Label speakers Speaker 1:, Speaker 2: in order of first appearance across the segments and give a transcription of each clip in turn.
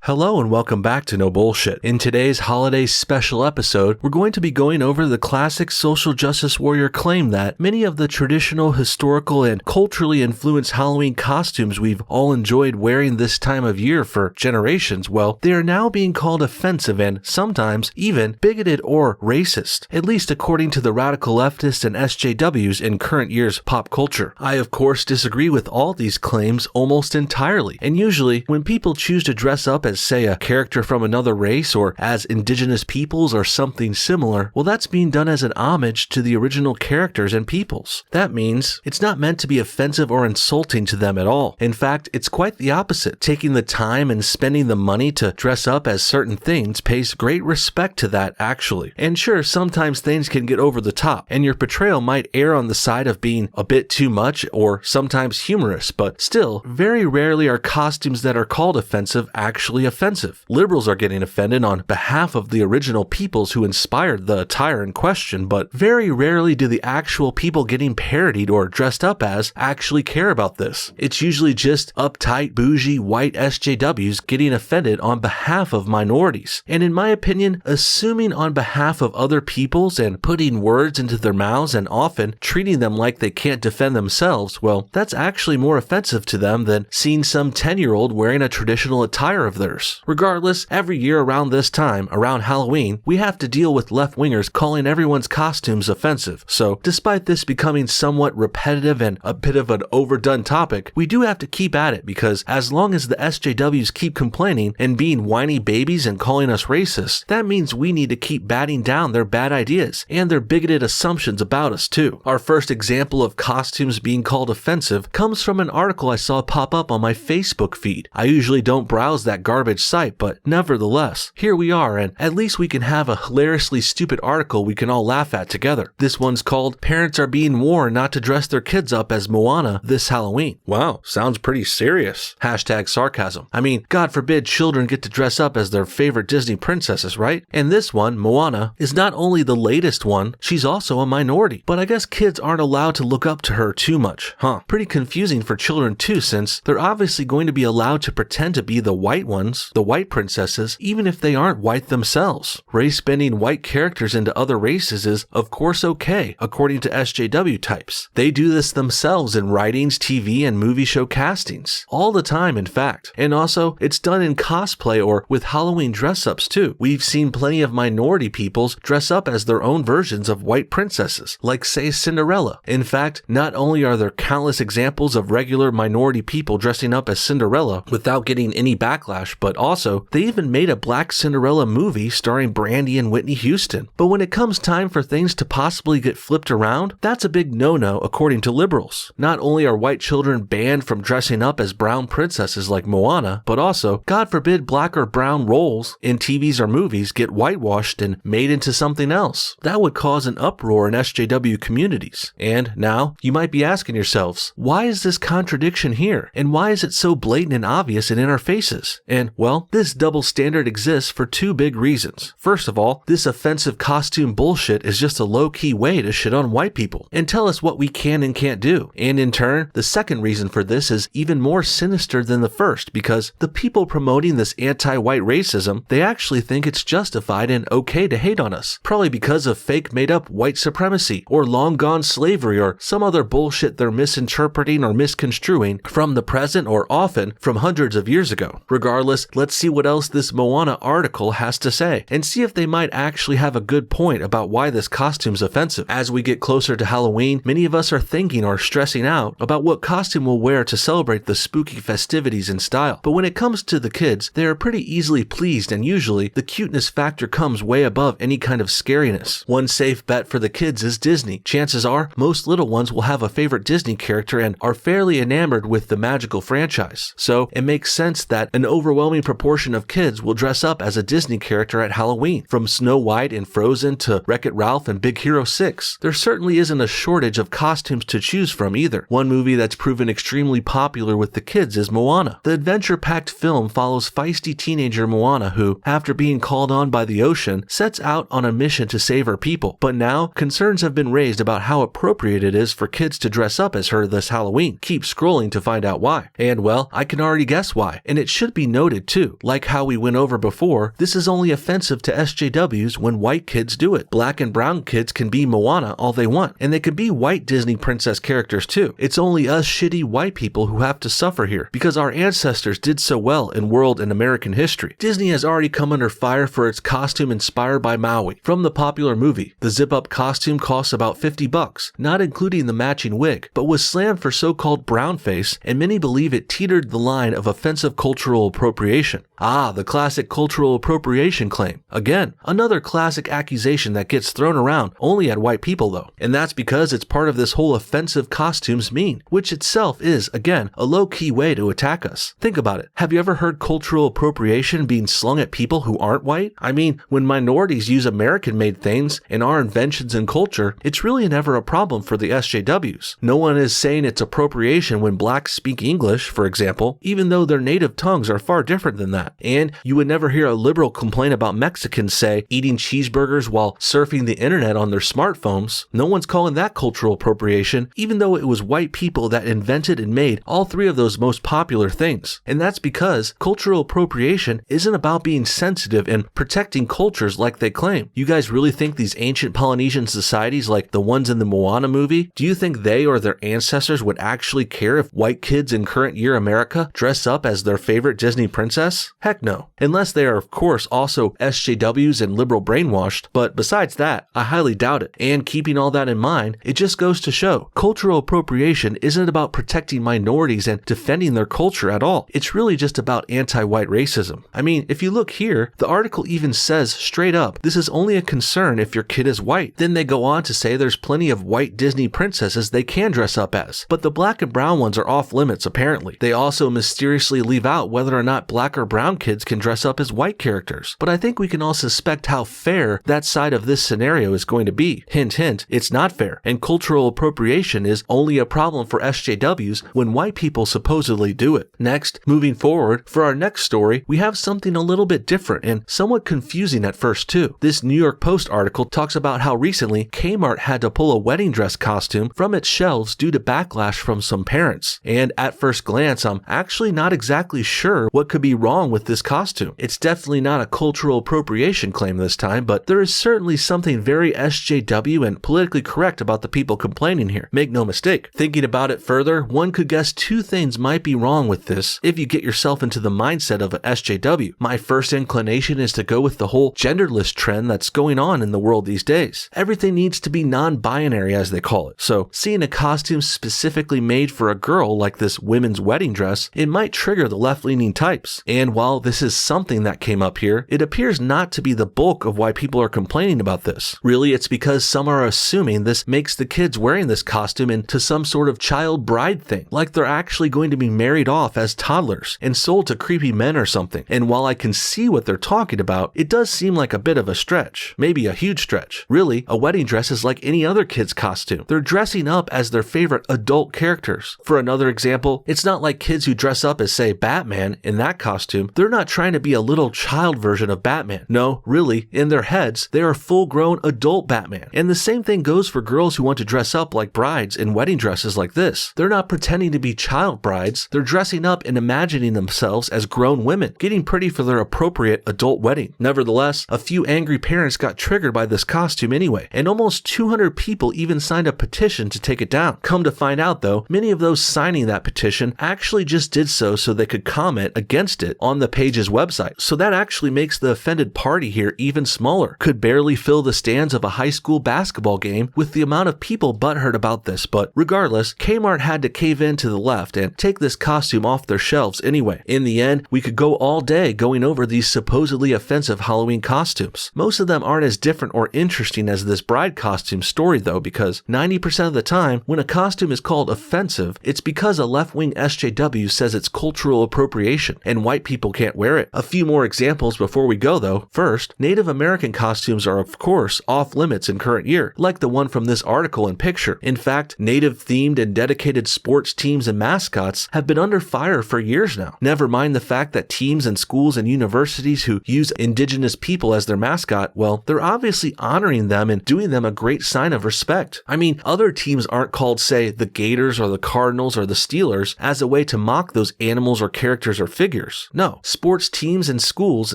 Speaker 1: Hello and welcome back to No Bullshit. In today's holiday special episode, we're going to be going over the classic social justice warrior claim that many of the traditional, historical, and culturally influenced Halloween costumes we've all enjoyed wearing this time of year for generations, well, they are now being called offensive and sometimes even bigoted or racist, at least according to the radical leftists and SJWs in current year's pop culture. I, of course, disagree with all these claims almost entirely, and usually when people choose to dress up as, say, a character from another race or as indigenous peoples or something similar, well, that's being done as an homage to the original characters and peoples. That means it's not meant to be offensive or insulting to them at all. In fact, it's quite the opposite. Taking the time and spending the money to dress up as certain things pays great respect to that, actually. And sure, sometimes things can get over the top, and your portrayal might err on the side of being a bit too much or sometimes humorous, but still, very rarely are costumes that are called offensive actually offensive. Liberals are getting offended on behalf of the original peoples who inspired the attire in question, but very rarely do the actual people getting parodied or dressed up as actually care about this. It's usually just uptight, bougie, white SJWs getting offended on behalf of minorities. And in my opinion, assuming on behalf of other peoples and putting words into their mouths and often treating them like they can't defend themselves, well, that's actually more offensive to them than seeing some 10-year-old wearing a traditional attire of theirs. Regardless, every year around this time, around Halloween, we have to deal with left-wingers calling everyone's costumes offensive. So, despite this becoming somewhat repetitive and a bit of an overdone topic, we do have to keep at it because as long as the SJWs keep complaining and being whiny babies and calling us racist, that means we need to keep batting down their bad ideas and their bigoted assumptions about us too. Our first example of costumes being called offensive comes from an article I saw pop up on my Facebook feed. I usually don't browse that garbage site, but nevertheless, here we are, and at least we can have a hilariously stupid article we can all laugh at together. This one's called "Parents Are Being Warned Not to Dress Their Kids Up as Moana This Halloween." Wow, sounds pretty serious. Hashtag sarcasm. I mean, God forbid children get to dress up as their favorite Disney princesses, right? And this one, Moana, is not only the latest one, she's also a minority. But I guess kids aren't allowed to look up to her too much, huh? Pretty confusing for children too, since they're obviously going to be allowed to pretend to be the white ones, the white princesses, even if they aren't white themselves. Race-bending white characters into other races is, of course, okay, according to SJW types. They do this themselves in writings, TV, and movie show castings. All the time, in fact. And also, it's done in cosplay or with Halloween dress-ups too. We've seen plenty of minority peoples dress up as their own versions of white princesses, like, say, Cinderella. In fact, not only are there countless examples of regular minority people dressing up as Cinderella without getting any backlash, but also, they even made a Black Cinderella movie starring Brandy and Whitney Houston. But when it comes time for things to possibly get flipped around, that's a big no-no according to liberals. Not only are white children banned from dressing up as brown princesses like Moana, but also, God forbid black or brown roles in TVs or movies get whitewashed and made into something else. That would cause an uproar in SJW communities. And now, you might be asking yourselves, why is this contradiction here? And why is it so blatant and obvious and in our faces? And well, this double standard exists for two big reasons. First of all, this offensive costume bullshit is just a low-key way to shit on white people and tell us what we can and can't do. And in turn, the second reason for this is even more sinister than the first because the people promoting this anti-white racism, they actually think it's justified and okay to hate on us, probably because of fake made-up white supremacy or long-gone slavery or some other bullshit they're misinterpreting or misconstruing from the present or often from hundreds of years ago. Regardless, let's see what else this Moana article has to say and see if they might actually have a good point about why this costume's offensive. As we get closer to Halloween, many of us are thinking or stressing out about what costume we'll wear to celebrate the spooky festivities in style. But when it comes to the kids, they are pretty easily pleased and usually the cuteness factor comes way above any kind of scariness. One safe bet for the kids is Disney. Chances are, most little ones will have a favorite Disney character and are fairly enamored with the magical franchise. So it makes sense that an overwhelming proportion of kids will dress up as a Disney character at Halloween, from Snow White and Frozen to Wreck-It Ralph and Big Hero 6. There certainly isn't a shortage of costumes to choose from either. One movie that's proven extremely popular with the kids is Moana. The adventure-packed film follows feisty teenager Moana who, after being called on by the ocean, sets out on a mission to save her people. But now, concerns have been raised about how appropriate it is for kids to dress up as her this Halloween. Keep scrolling to find out why. And well, I can already guess why. And it should be noted decided to. Like how we went over before, this is only offensive to SJWs when white kids do it. Black and brown kids can be Moana all they want, and they can be white Disney princess characters too. It's only us shitty white people who have to suffer here, because our ancestors did so well in world and American history. Disney has already come under fire for its costume inspired by Maui from the popular movie. The zip-up costume costs about $50, not including the matching wig, but was slammed for so-called brownface, and many believe it teetered the line of offensive cultural appropriation. Ah, the classic cultural appropriation claim. Again, another classic accusation that gets thrown around only at white people though. And that's because it's part of this whole offensive costumes meme, which itself is, again, a low-key way to attack us. Think about it. Have you ever heard cultural appropriation being slung at people who aren't white? I mean, when minorities use American-made things and our inventions and culture, it's really never a problem for the SJWs. No one is saying it's appropriation when blacks speak English, for example, even though their native tongues are far different than that. And you would never hear a liberal complain about Mexicans, say, eating cheeseburgers while surfing the internet on their smartphones. No one's calling that cultural appropriation, even though it was white people that invented and made all three of those most popular things. And that's because cultural appropriation isn't about being sensitive and protecting cultures like they claim. You guys really think these ancient Polynesian societies like the ones in the Moana movie, do you think they or their ancestors would actually care if white kids in current year America dress up as their favorite Disney princess? Heck no. Unless they are of course also SJWs and liberal brainwashed, but besides that, I highly doubt it. And keeping all that in mind, it just goes to show cultural appropriation isn't about protecting minorities and defending their culture at all. It's really just about anti-white racism. I mean, if you look here, the article even says straight up, this is only a concern if your kid is white. Then they go on to say there's plenty of white Disney princesses they can dress up as, but the black and brown ones are off limits apparently. They also mysteriously leave out whether or not black or brown kids can dress up as white characters. But I think we can all suspect how fair that side of this scenario is going to be. Hint, hint, it's not fair, and cultural appropriation is only a problem for SJWs when white people supposedly do it. Next, moving forward, for our next story, we have something a little bit different and somewhat confusing at first too. This New York Post article talks about how recently Kmart had to pull a wedding dress costume from its shelves due to backlash from some parents. And at first glance, I'm actually not exactly sure what could be wrong with this costume. It's definitely not a cultural appropriation claim this time, but there is certainly something very SJW and politically correct about the people complaining here. Make no mistake. Thinking about it further, one could guess two things might be wrong with this if you get yourself into the mindset of an SJW. My first inclination is to go with the whole genderless trend that's going on in the world these days. Everything needs to be non-binary, as they call it. So seeing a costume specifically made for a girl like this women's wedding dress, it might trigger the left-leaning types. And while this is something that came up here, it appears not to be the bulk of why people are complaining about this. Really, it's because some are assuming this makes the kids wearing this costume into some sort of child bride thing, like they're actually going to be married off as toddlers and sold to creepy men or something. And while I can see what they're talking about, it does seem like a bit of a stretch, maybe a huge stretch. Really, a wedding dress is like any other kid's costume. They're dressing up as their favorite adult characters. For another example, it's not like kids who dress up as, say, Batman in that costume. They're not trying to be a little child version of Batman. No, really, in their heads, they are full-grown adult Batman. And the same thing goes for girls who want to dress up like brides in wedding dresses like this. They're not pretending to be child brides. They're dressing up and imagining themselves as grown women, getting pretty for their appropriate adult wedding. Nevertheless, a few angry parents got triggered by this costume anyway, and almost 200 people even signed a petition to take it down. Come to find out though, many of those signing that petition actually just did so they could comment against it on the page's website. So that actually makes the offended party here even smaller. Could barely fill the stands of a high school basketball game with the amount of people butthurt about this, but regardless, Kmart had to cave in to the left and take this costume off their shelves anyway. In the end, we could go all day going over these supposedly offensive Halloween costumes. Most of them aren't as different or interesting as this bride costume story though, because 90% of the time, when a costume is called offensive, it's because a left-wing SJW says it's cultural appropriation and white people can't wear it. A few more examples before we go though. First, Native American costumes are of course off limits in current year, like the one from this article and picture. In fact, Native-themed and dedicated sports teams and mascots have been under fire for years now. Never mind the fact that teams and schools and universities who use indigenous people as their mascot, well, they're obviously honoring them and doing them a great sign of respect. I mean, other teams aren't called, say, the Gators or the Cardinals or the Steelers as a way to mock those animals or characters or figures. warriors. No, sports teams and schools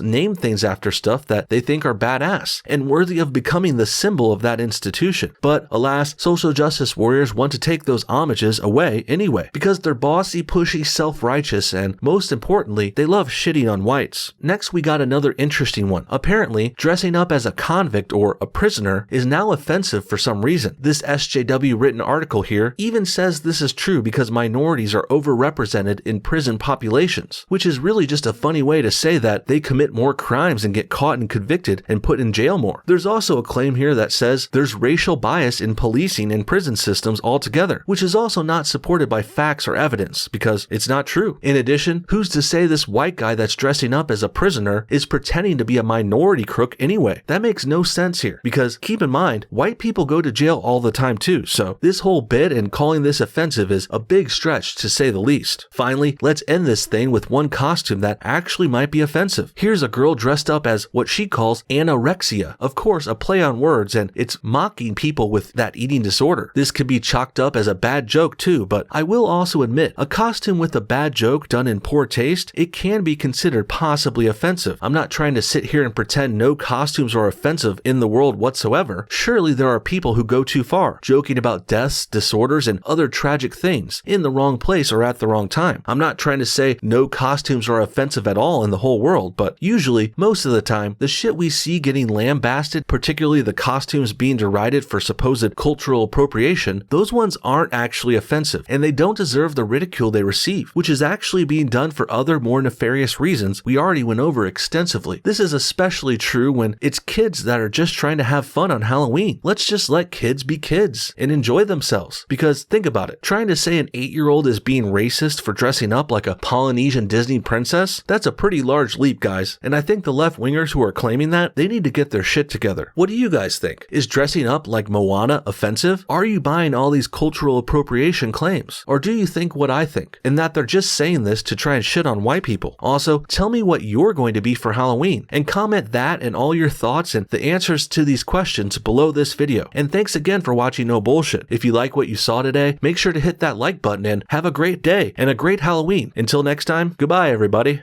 Speaker 1: name things after stuff that they think are badass and worthy of becoming the symbol of that institution. But alas, social justice warriors want to take those homages away anyway, because they're bossy, pushy, self-righteous, and most importantly, they love shitting on whites. Next, we got another interesting one. Apparently, dressing up as a convict or a prisoner is now offensive for some reason. This SJW written article here even says this is true because minorities are overrepresented in prison populations, which is really just a funny way to say that they commit more crimes and get caught and convicted and put in jail more. There's also a claim here that says there's racial bias in policing and prison systems altogether, which is also not supported by facts or evidence because it's not true. In addition, who's to say this white guy that's dressing up as a prisoner is pretending to be a minority crook anyway? That makes no sense here because keep in mind, white people go to jail all the time too, so this whole bit and calling this offensive is a big stretch to say the least. Finally, let's end this thing with one costume that actually might be offensive. Here's a girl dressed up as what she calls anorexia. Of course, a play on words, and it's mocking people with that eating disorder. This could be chalked up as a bad joke too, but I will also admit, a costume with a bad joke done in poor taste, it can be considered possibly offensive. I'm not trying to sit here and pretend no costumes are offensive in the world whatsoever. Surely there are people who go too far, joking about deaths, disorders, and other tragic things in the wrong place or at the wrong time. I'm not trying to say no costumes are offensive at all in the whole world, but usually, most of the time, the shit we see getting lambasted, particularly the costumes being derided for supposed cultural appropriation, those ones aren't actually offensive, and they don't deserve the ridicule they receive, which is actually being done for other more nefarious reasons we already went over extensively. This is especially true when it's kids that are just trying to have fun on Halloween. Let's just let kids be kids and enjoy themselves, because think about it, trying to say an 8-year-old is being racist for dressing up like a Polynesian Disney princess, that's a pretty large leap, guys, and I think the left-wingers who are claiming that, they need to get their shit together. What do you guys think? Is dressing up like Moana offensive? Are you buying all these cultural appropriation claims? Or do you think what I think, and that they're just saying this to try and shit on white people? Also, tell me what you're going to be for Halloween, and comment that and all your thoughts and the answers to these questions below this video. And thanks again for watching No Bullshit. If you like what you saw today, make sure to hit that like button and have a great day and a great Halloween. Until next time, goodbye everybody.